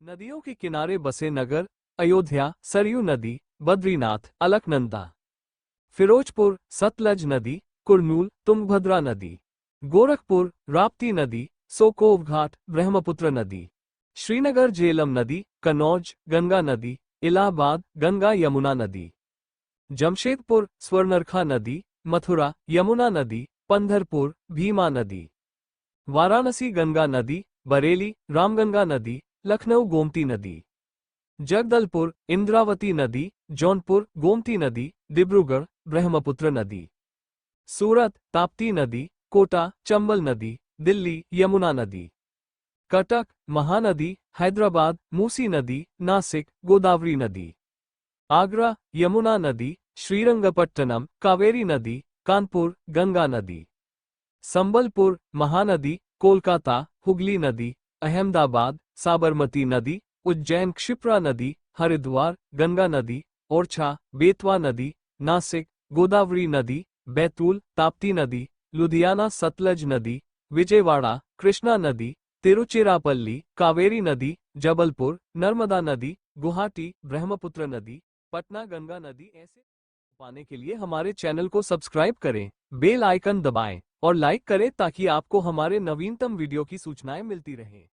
नदियों के किनारे बसे नगर अयोध्या, सरयू नदी, बद्रीनाथ, अलकनंदा, फिरोजपुर, सतलज नदी, कुरनूल, तुंगभद्रा नदी, गोरखपुर, राप्ती नदी, सोकोव घाट, ब्रह्मपुत्र नदी, श्रीनगर, झेलम नदी, कन्नौज, गंगा नदी, इलाहाबाद, गंगा यमुना नदी, जमशेदपुर, स्वर्णरेखा नदी, मथुरा, यमुना नदी, पंढरपुर, भीमा नदी, वाराणसी, गंगा नदी, बरेली, रामगंगा नदी, लखनऊ, गोमती नदी, जगदलपुर, इंद्रावती नदी, जौनपुर, गोमती नदी, डिब्रूगढ़, ब्रह्मपुत्र नदी, सूरत, ताप्ती नदी, कोटा, चंबल नदी, दिल्ली, यमुना नदी, कटक, महानदी, हैदराबाद, मूसी नदी, नासिक, गोदावरी नदी, आगरा, यमुना नदी, श्रीरंगपट्टनम, कावेरी नदी, कानपुर, गंगा नदी, संबलपुर, महानदी, कोलकाता, हुगली नदी, अहमदाबाद, साबरमती नदी, उज्जैन, क्षिप्रा नदी, हरिद्वार, गंगा नदी, ओरछा, बेतवा नदी, नासिक, गोदावरी नदी, बैतूल, ताप्ती नदी, लुधियाना, सतलज नदी, विजयवाड़ा, कृष्णा नदी, तिरुचिरापल्ली, कावेरी नदी, जबलपुर, नर्मदा नदी, गुवाहाटी, ब्रह्मपुत्र नदी, पटना, गंगा नदी। ऐसे पाने के लिए हमारे चैनल को सब्सक्राइब करें, बेल आइकन दबाएं और लाइक करें ताकि आपको हमारे नवीनतम वीडियो की सूचनाएं मिलती रहें।